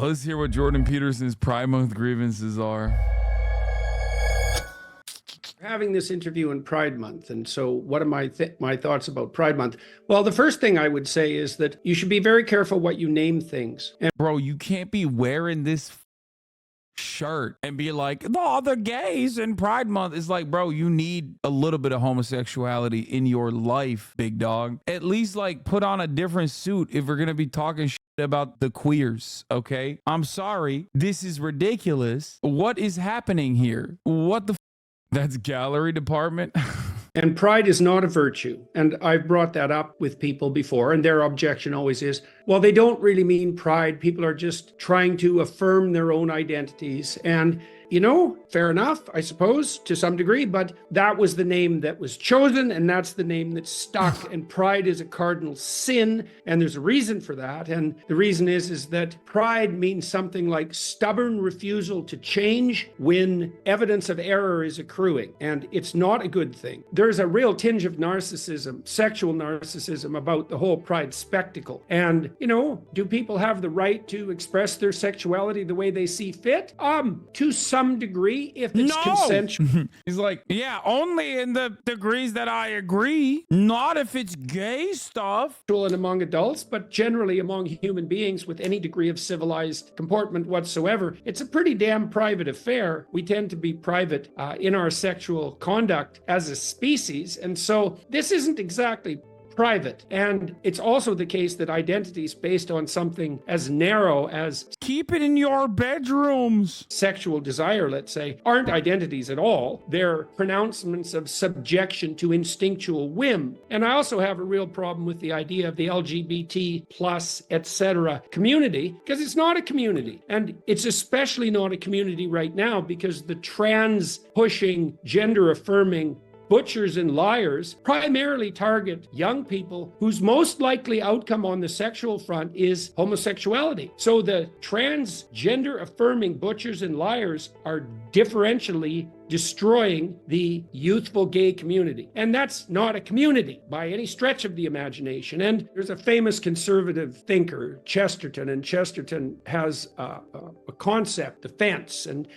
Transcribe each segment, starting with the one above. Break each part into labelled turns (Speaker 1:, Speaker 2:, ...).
Speaker 1: Let's hear what Jordan Peterson's Pride Month grievances are.
Speaker 2: Having this interview in Pride Month, and so what are my thoughts about Pride Month? Well, the first thing I would say is that you should be very careful what you name things. And
Speaker 1: bro, you can't be wearing this shirt and be like, oh, the gays in Pride Month. Is like, bro, you need a little bit of homosexuality in your life, big dog. At least like put on a different suit if we're gonna be talking shit about the queers, okay? I'm sorry, this is ridiculous. What is happening here? What the That's gallery department.
Speaker 2: And pride is not a virtue. And I've brought that up with people before, and their objection always is, well, they don't really mean pride. People are just trying to affirm their own identities. And, you know, fair enough, I suppose, to some degree, but that was the name that was chosen, and that's the name that stuck. And pride is a cardinal sin, and there's a reason for that. And the reason is that pride means something like stubborn refusal to change when evidence of error is accruing, and it's not a good thing. There's a real tinge of narcissism, sexual narcissism, about the whole pride spectacle. And, you know, do people have the right to express their sexuality the way they see fit? To some degree, if it's consensual.
Speaker 1: He's like, yeah, only in the degrees that I agree, not if it's gay stuff.
Speaker 2: And among adults, but generally among human beings with any degree of civilized comportment whatsoever, it's a pretty damn private affair. We tend to be private in our sexual conduct as a species, and so this isn't exactly private. And it's also the case that identities based on something as narrow as
Speaker 1: keep it in your bedrooms,
Speaker 2: sexual desire, let's say, aren't identities at all. They're pronouncements of subjection to instinctual whim. And I also have a real problem with the idea of the LGBT plus, etc. community, because it's not a community. And it's especially not a community right now because the trans pushing, gender affirming butchers and liars primarily target young people whose most likely outcome on the sexual front is homosexuality. So the transgender affirming butchers and liars are differentially destroying the youthful gay community. And that's not a community by any stretch of the imagination. And there's a famous conservative thinker, Chesterton, and Chesterton has a concept, the fence, and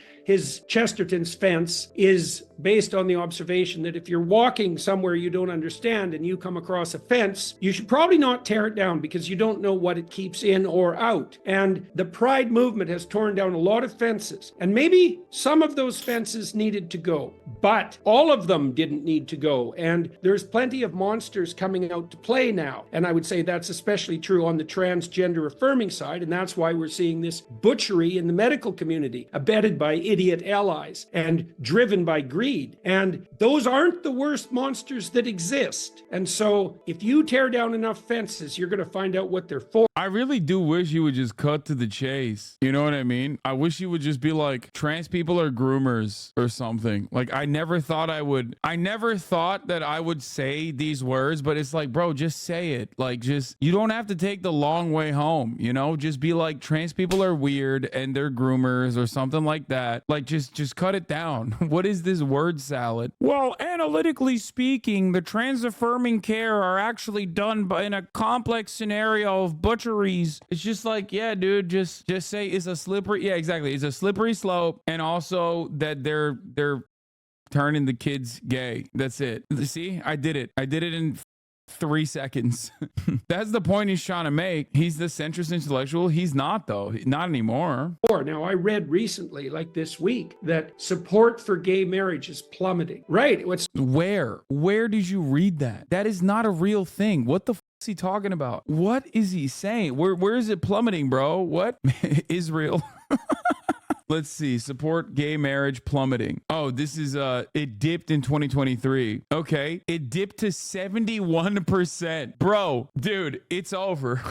Speaker 2: Chesterton's fence is based on the observation that if you're walking somewhere you don't understand and you come across a fence, you should probably not tear it down because you don't know what it keeps in or out. And the pride movement has torn down a lot of fences. And maybe some of those fences needed to go, but all of them didn't need to go. And there's plenty of monsters coming out to play now. And I would say that's especially true on the transgender affirming side. And that's why we're seeing this butchery in the medical community, abetted by idiot allies and driven by greed. And those aren't the worst monsters that exist. And so if you tear down enough fences, you're going to find out what they're for.
Speaker 1: I really do wish you would just cut to the chase. You know what I mean? I wish you would just be like, trans people are groomers or something. Like, I never thought that I would say these words, but it's like, bro, just say it. Like, just, you don't have to take the long way home, you know? Just be like, trans people are weird and they're groomers or something like that. Like, just cut it down. What is this word salad? Well, analytically speaking, the trans affirming care are actually done in a complex scenario of butcheries. It's just like, yeah, dude, just say it's a slippery, yeah, exactly. It's a slippery slope. And also that they're turning the kids gay. That's it. See, I did it in 3 seconds. That's the point he's trying to make. He's the centrist intellectual. He's not, though. Not anymore.
Speaker 2: Now, I read recently, like this week, that support for gay marriage is plummeting. Right.
Speaker 1: Where did you read that? That is not a real thing. What the is he talking about? What is he saying? Where is it plummeting, bro? What? Israel. Let's see. Support gay marriage plummeting. Oh, this is it dipped in 2023. Okay. It dipped to 71%. Bro, dude, it's over.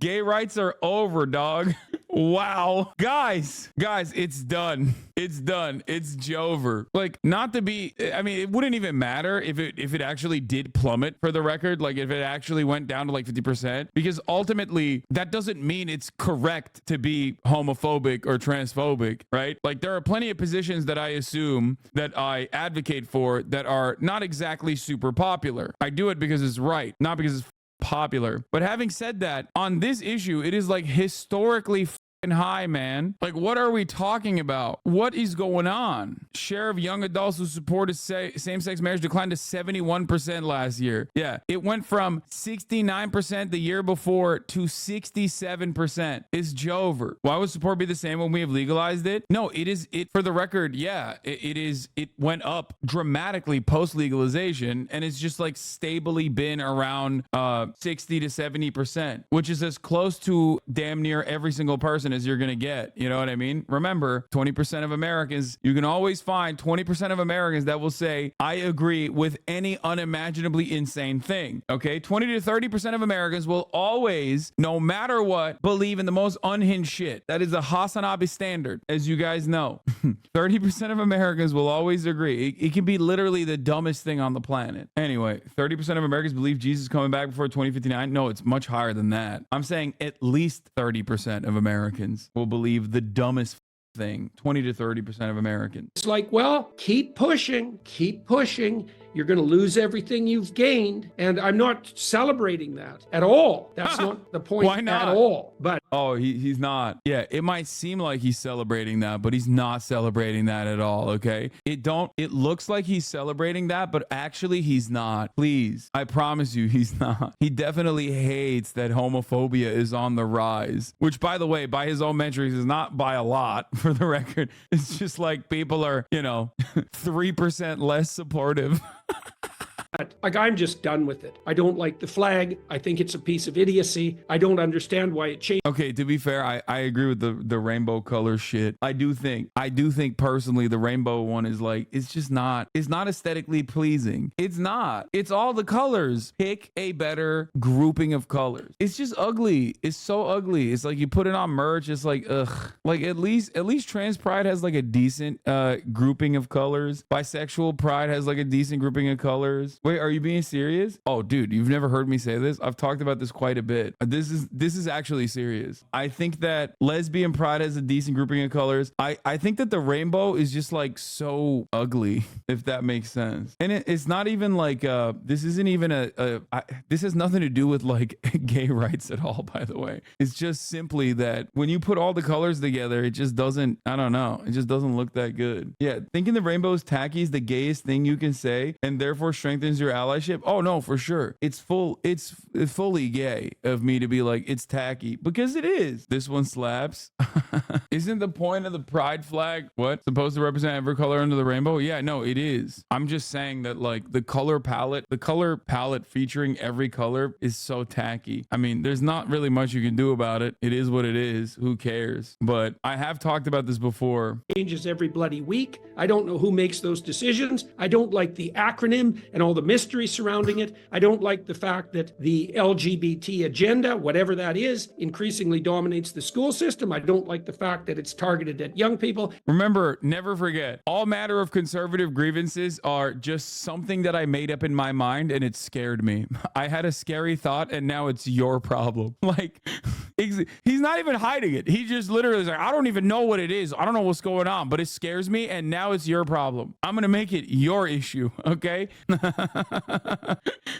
Speaker 1: Gay rights are over, dog. Wow. Guys, it's done. It's done. It's Jover. Like, not to be, I mean, it wouldn't even matter if it actually did plummet, for the record, like if it actually went down to like 50%, because ultimately that doesn't mean it's correct to be homophobic or transphobic, right? Like, there are plenty of positions that I assume that I advocate for that are not exactly super popular. I do it because it's right, not because it's popular. But having said that, on this issue, it is like historically high, man. Like, what are we talking about? What is going on? Share of young adults who supported same-sex marriage declined to 71% last year. Yeah, it went from 69% the year before to 67%. It's Jover. Why would support be the same when we have legalized it? No, it is. It for the record, yeah, it is. It went up dramatically post legalization, and it's just like stably been around 60 to 70%, which is as close to damn near every single person as you're gonna get. You know what I mean? Remember, 20% of Americans, you can always find 20% of Americans that will say, I agree with any unimaginably insane thing. Okay, 20 to 30% of Americans will always, no matter what, believe in the most unhinged shit. That is a HasanAbi standard, as you guys know. 30% of Americans will always agree. It can be literally the dumbest thing on the planet. Anyway, 30% of Americans believe Jesus is coming back before 2059. No, it's much higher than that. I'm saying at least 30% of Americans will believe the dumbest thing. 20 to 30% of Americans.
Speaker 2: It's like, well, keep pushing, keep pushing. You're going to lose everything you've gained. And I'm not celebrating that at all. That's not the point.
Speaker 1: Why not?
Speaker 2: At all. But
Speaker 1: oh, he's not. Yeah, it might seem like he's celebrating that, but he's not celebrating that at all, okay? It looks like he's celebrating that, but actually he's not. Please, I promise you he's not. He definitely hates that homophobia is on the rise, which, by the way, by his own metrics is not by a lot, for the record. It's just like people are, 3% less supportive.
Speaker 2: like, I'm just done with it. I don't like the flag. I think it's a piece of idiocy. I don't understand why it changed.
Speaker 1: Okay, to be fair, I agree with the rainbow color shit. I do think personally the rainbow one is like, it's not aesthetically pleasing. It's not. It's all the colors. Pick a better grouping of colors. It's just ugly. It's so ugly. It's like you put it on merch. It's like, ugh. Like at least trans pride has like a decent grouping of colors. Bisexual pride has like a decent grouping of colors. Wait, are you being serious? Oh, dude, you've never heard me say this? I've talked about this quite a bit. This is actually serious. I think that lesbian pride has a decent grouping of colors. I think that the rainbow is just like so ugly, if that makes sense. And it's not even like this isn't even this has nothing to do with like gay rights at all, by the way. It's just simply that when you put all the colors together, it just doesn't, I don't know, it just doesn't look that good. Yeah, thinking the rainbow is tacky is the gayest thing you can say and therefore strengthens your allyship. Oh no, for sure. It's fully gay of me to be like, it's tacky, because it is. This one slaps. Isn't the point of the pride flag supposed to represent every color under the rainbow? Yeah, no, it is. I'm just saying that like the color palette featuring every color is so tacky. I mean, there's not really much you can do about it. It is what it is. Who cares? But I have talked about this before.
Speaker 2: Changes every bloody week. I don't know who makes those decisions. I don't like the acronym and all the mystery surrounding it. I don't like the fact that the LGBT agenda, whatever that is, increasingly dominates the school system. I don't like the fact that it's targeted at young people.
Speaker 1: Remember, never forget, all matter of conservative grievances are just something that I made up in my mind and it scared me. I had a scary thought and now it's your problem. Like, he's not even hiding it. He just literally is like, I don't even know what it is. I don't know what's going on, but it scares me and now it's your problem. I'm going to make it your issue, okay?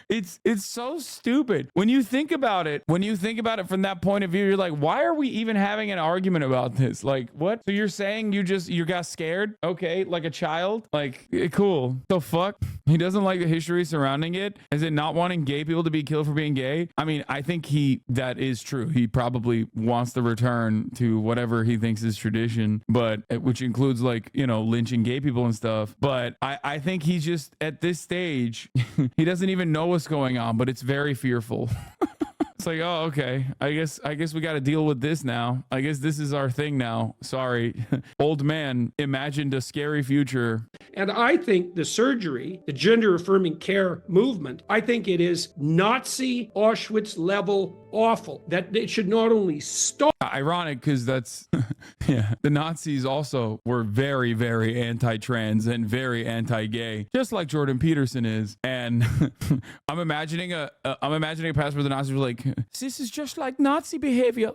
Speaker 1: It's so stupid. When you think about it from that point of view, you're like, why are we even having an argument about this? Like, what? So you're saying you got scared? Okay, like a child? Like, cool. The fuck? He doesn't like the history surrounding it? Is it not wanting gay people to be killed for being gay? I mean, I think that is true. He probably wants to return to whatever he thinks is tradition, but which includes like, lynching gay people and stuff. But I think he's just at this stage, he doesn't even know what's going on, but it's very fearful. It's like, oh, okay. I guess we got to deal with this now. I guess this is our thing now. Sorry. Old man imagined a scary future.
Speaker 2: And I think the surgery, the gender affirming care movement, I think it is Nazi Auschwitz level awful, that it should not only stop.
Speaker 1: Ironic, because that's Yeah. The Nazis also were very, very anti-trans and very anti-gay, just like Jordan Peterson is. And I'm imagining a past where the Nazis were like, this is just like Nazi behavior.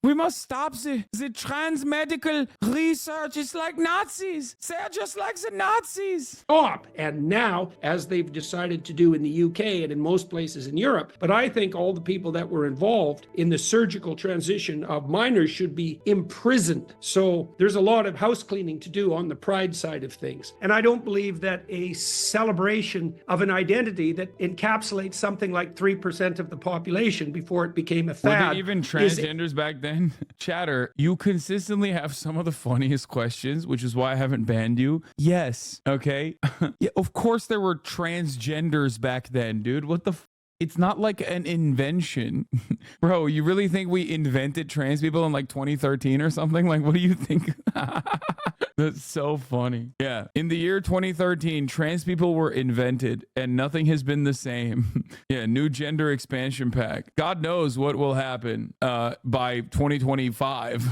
Speaker 1: We must stop the trans medical research. It's like Nazis. They're just like the Nazis.
Speaker 2: Stop. And now, as they've decided to do in the UK and in most places in Europe, but I think all the people that were involved in the surgical transition of minors should be imprisoned. So there's a lot of house cleaning to do on the pride side of things. And I don't believe that a celebration of an identity that encapsulates something like 3% of the population before it became a fad.
Speaker 1: Were they even transgenders back then? Chatter, you consistently have some of the funniest questions, which is why I haven't banned you. Yes. Okay. Yeah, of course there were transgenders back then, dude. What the It's not like an invention. Bro, you really think we invented trans people in like 2013 or something? Like, what do you think? That's so funny. Yeah. In the year 2013, trans people were invented and nothing has been the same. Yeah. New gender expansion pack. God knows what will happen by 2025.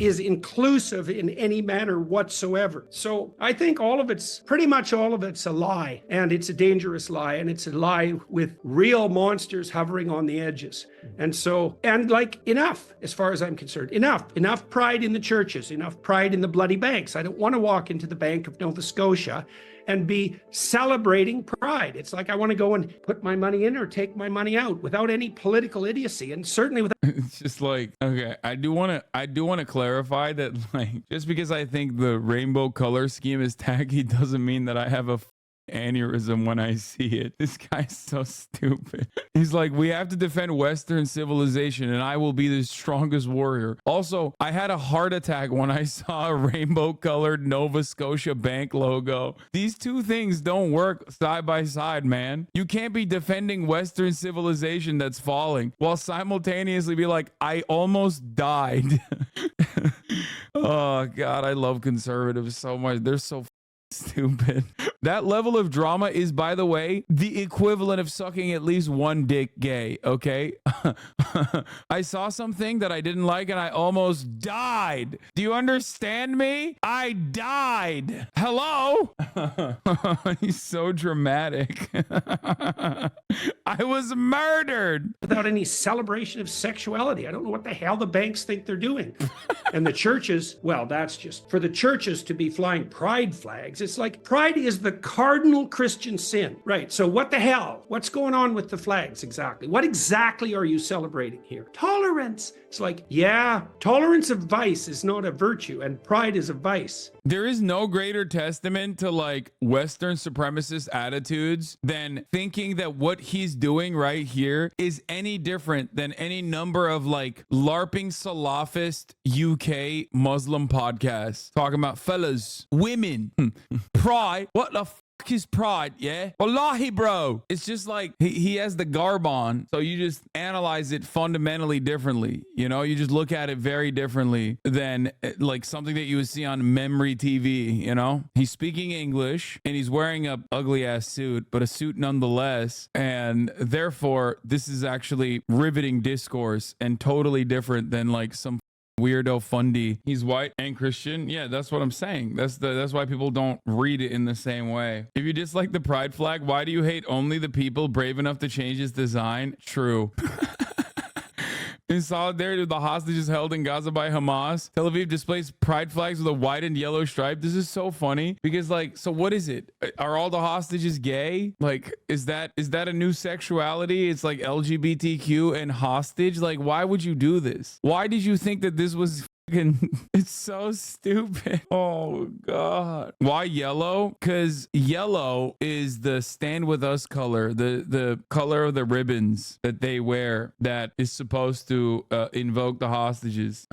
Speaker 2: Is inclusive in any manner whatsoever. So I think pretty much all of it's a lie, and it's a dangerous lie, and it's a lie with real monsters hovering on the edges. And like, enough, as far as I'm concerned, enough pride in the churches, enough pride in the bloody banks. I don't want to walk into the Bank of Nova Scotia and be celebrating pride. It's like I want to go and put my money in or take my money out without any political idiocy, and certainly without.
Speaker 1: It's just like, okay, I do want to clarify that, like, just because I think the rainbow color scheme is tacky doesn't mean that I have a aneurysm when I see it. This guy's so stupid. He's like, we have to defend Western civilization and I will be the strongest warrior. Also, I had a heart attack when I saw a rainbow colored Nova Scotia bank logo. These two things don't work side by side, man. You can't be defending Western civilization that's falling while simultaneously be like, I almost died. Oh God, I love conservatives so much. They're so stupid. That level of drama is, by the way, the equivalent of sucking at least one dick gay, okay? I saw something that I didn't like and I almost died. Do you understand me? I died. Hello? He's so dramatic. I was murdered.
Speaker 2: Without any celebration of sexuality. I don't know what the hell the banks think they're doing. And the churches, well, that's just for the churches to be flying pride flags. It's like pride is the cardinal Christian sin. Right. So what the hell? What's going on with the flags exactly? What exactly are you celebrating here? Tolerance. It's like, yeah, tolerance of vice is not a virtue and pride is a vice.
Speaker 1: There is no greater testament to like Western supremacist attitudes than thinking that what he's doing right here is any different than any number of like LARPing Salafist UK Muslim podcasts talking about fellas, women, pride. What the is pride? Yeah, wallahi, bro. It's just like he has the garb on, so you just analyze it fundamentally differently. You know, you just look at it very differently than like something that you would see on memory TV. You know, he's speaking English and he's wearing a ugly ass suit, but a suit nonetheless, and therefore this is actually riveting discourse and totally different than like some weirdo fundy. He's white and Christian. Yeah, that's what I'm saying. That's why people don't read it in the same way. If you dislike the pride flag, why do you hate only the people brave enough to change its design? True. In solidarity with the hostages held in Gaza by Hamas, Tel Aviv displays pride flags with a white and yellow stripe. This is so funny because, like, so what is it? Are all the hostages gay? Like, is that a new sexuality? It's like LGBTQ and hostage. Like, why would you do this? Why did you think that this was it's so stupid. Oh God. Why yellow? Because yellow is the stand with us color, the color of the ribbons that they wear that is supposed to invoke the hostages.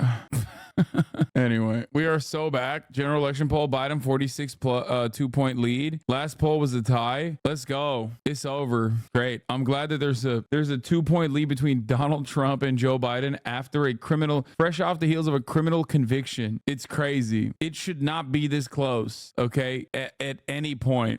Speaker 1: Anyway, we are so back. General election poll, Biden 46 2-point lead. Last poll was a tie. Let's go. It's over. Great. I'm glad that there's a 2-point lead between Donald Trump and Joe Biden after fresh off the heels of a criminal conviction. It's crazy. It should not be this close, okay, at any point.